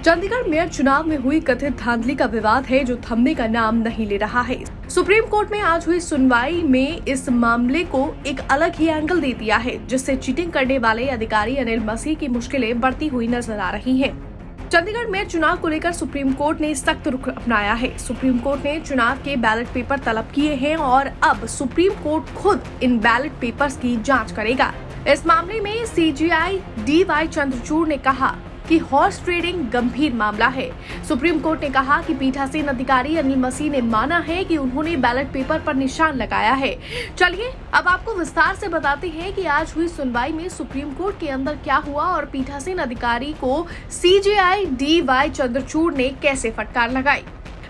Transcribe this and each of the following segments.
Chandigarh mayor चुनाव में हुई कथित धांधली का विवाद है जो थमने का नाम नहीं ले रहा है। सुप्रीम कोर्ट में आज हुई सुनवाई में इस मामले को एक अलग ही एंगल दे दिया है, जिससे चीटिंग करने वाले अधिकारी अनिल मसीह की मुश्किलें बढ़ती हुई नजर आ रही हैं। चंडीगढ़ मेयर चुनाव को लेकर सुप्रीम कोर्ट ने सख्त रुख अपनाया है। सुप्रीम कोर्ट ने चुनाव के बैलेट पेपर तलब किए हैं और अब सुप्रीम कोर्ट खुद इन बैलेट पेपर्स की जांच करेगा। इस मामले में सीजीआई DY चंद्रचूड़ ने कहा कि हॉर्स ट्रेडिंग गंभीर मामला है। सुप्रीम कोर्ट ने कहा कि पीठासीन अधिकारी अनिल मसीह ने माना है कि उन्होंने बैलेट पेपर पर निशान लगाया है। चलिए अब आपको विस्तार से बताते हैं कि आज हुई सुनवाई में सुप्रीम कोर्ट के अंदर क्या हुआ और पीठासीन अधिकारी को सीजीआई DY चंद्रचूड़ ने कैसे फटकार लगाई।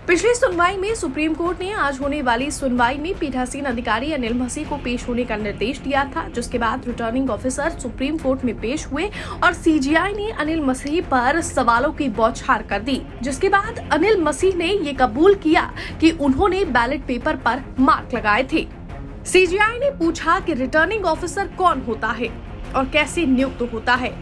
पिछली सुनवाई में सुप्रीम कोर्ट ने आज होने वाली सुनवाई में पीठासीन अधिकारी अनिल मसीह को पेश होने का निर्देश दिया था, जिसके बाद रिटर्निंग ऑफिसर सुप्रीम कोर्ट में पेश हुए और सीजीआई ने अनिल मसीह पर सवालों की बौछार कर दी, जिसके बाद अनिल मसीह ने ये कबूल किया कि उन्होंने बैलेट पेपर पर मार्क लगाए थे। सीजीआई ने पूछा कि रिटर्निंग ऑफिसर कौन होता है और कैसे नियुक्त होता है।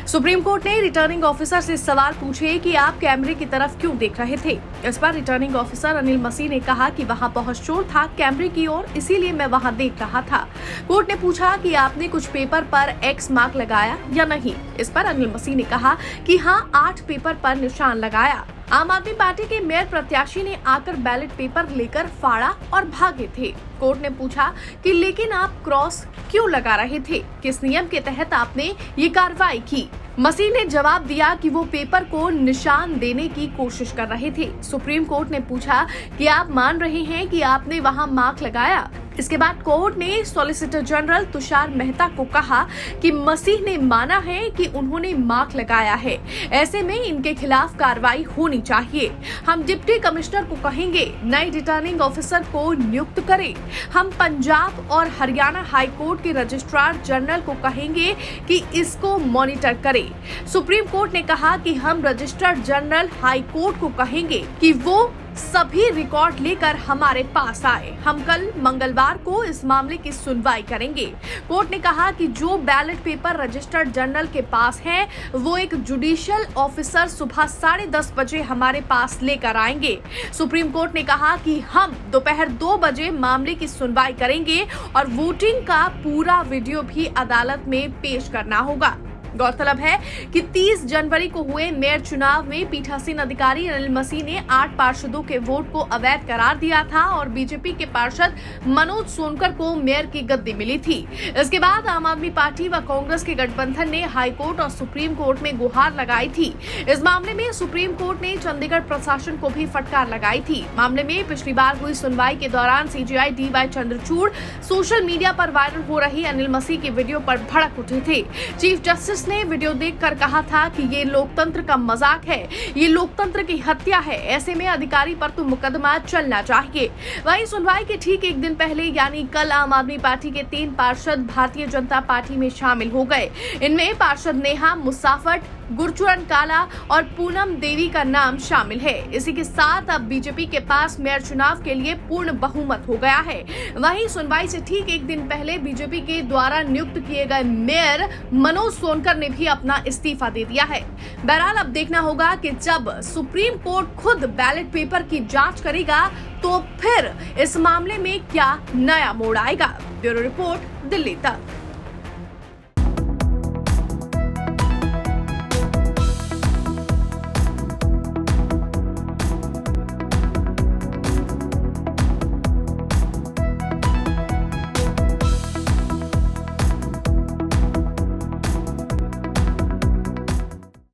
सुप्रीम कोर्ट ने रिटर्निंग ऑफिसर से सवाल पूछे कि आप कैमरे की तरफ क्यों देख रहे थे। इस पर रिटर्निंग ऑफिसर अनिल मसीह ने कहा कि वहां बहुत शोर था कैमरे की ओर, इसीलिए मैं वहां देख रहा था। कोर्ट ने पूछा कि आपने कुछ पेपर पर X मार्क लगाया या नहीं। इस पर अनिल मसीह ने कहा कि हाँ, 8 पेपर पर निशान लगाया। आम आदमी पार्टी के मेयर प्रत्याशी ने आकर बैलेट पेपर लेकर फाड़ा और भागे थे। कोर्ट ने पूछा कि लेकिन आप क्रॉस क्यों लगा रहे थे, किस नियम के तहत आपने ये कार्रवाई की। मसीह ने जवाब दिया कि वो पेपर को निशान देने की कोशिश कर रहे थे। सुप्रीम कोर्ट ने पूछा कि आप मान रहे हैं कि आपने वहां मार्क लगाया। इसके बाद कोर्ट ने सॉलिसिटर जनरल तुषार मेहता को कहा कि मसीह ने माना है कि उन्होंने मार्क लगाया है, ऐसे में इनके खिलाफ कार्रवाई होनी चाहिए। हम डिप्टी कमिश्नर को कहेंगे नए रिटर्निंग ऑफिसर को नियुक्त करें। हम पंजाब और हरियाणा हाई कोर्ट के रजिस्ट्रार जनरल को कहेंगे कि इसको मॉनिटर करें। सुप्रीम कोर्ट ने कहा कि हम रजिस्ट्रार जनरल हाई कोर्ट को कहेंगे कि वो सभी रिकॉर्ड लेकर हमारे पास आए। हम कल मंगलवार को इस मामले की सुनवाई करेंगे। कोर्ट ने कहा कि जो बैलेट पेपर रजिस्टर्ड जनरल के पास है वो एक जुडिशियल ऑफिसर सुबह 10:30 बजे हमारे पास लेकर आएंगे। सुप्रीम कोर्ट ने कहा कि हम दोपहर 2 बजे मामले की सुनवाई करेंगे और वोटिंग का पूरा वीडियो भी अदालत में पेश करना होगा। गौरतलब है कि 30 जनवरी को हुए मेयर चुनाव में पीठासीन अधिकारी अनिल मसीह ने 8 पार्षदों के वोट को अवैध करार दिया था और बीजेपी के पार्षद मनोज सोनकर को मेयर की गद्दी मिली थी। इसके बाद आम आदमी पार्टी व कांग्रेस के गठबंधन ने हाई कोर्ट और सुप्रीम कोर्ट में गुहार लगाई थी। इस मामले में सुप्रीम कोर्ट ने चंडीगढ़ प्रशासन को भी फटकार लगाई थी। मामले में पिछली बार हुई सुनवाई के दौरान CGI DY Chandrachud social media पर वायरल हो रही अनिल मसीह की वीडियो पर भड़क उठे थे। चीफ जस्टिस ने वीडियो देखकर कहा था कि ये लोकतंत्र का मजाक है, ये लोकतंत्र की हत्या है, ऐसे में अधिकारी पर तो मुकदमा चलना चाहिए। वहीं सुनवाई के ठीक एक दिन पहले यानी कल आम आदमी पार्टी के 3 पार्षद भारतीय जनता पार्टी में शामिल हो गए। इनमें पार्षद नेहा मुसाफट, गुरचरण काला और पूनम देवी का नाम शामिल है। इसी के साथ अब बीजेपी के पास मेयर चुनाव के लिए पूर्ण बहुमत हो गया है। वहीं सुनवाई से ठीक एक दिन पहले बीजेपी के द्वारा नियुक्त किए गए मेयर मनोज सोनकर ने भी अपना इस्तीफा दे दिया है। बहरहाल अब देखना होगा कि जब सुप्रीम कोर्ट खुद बैलेट पेपर की जांच करेगा तो फिर इस मामले में क्या नया मोड़ आएगा। ब्यूरो रिपोर्ट, दिल्ली तक।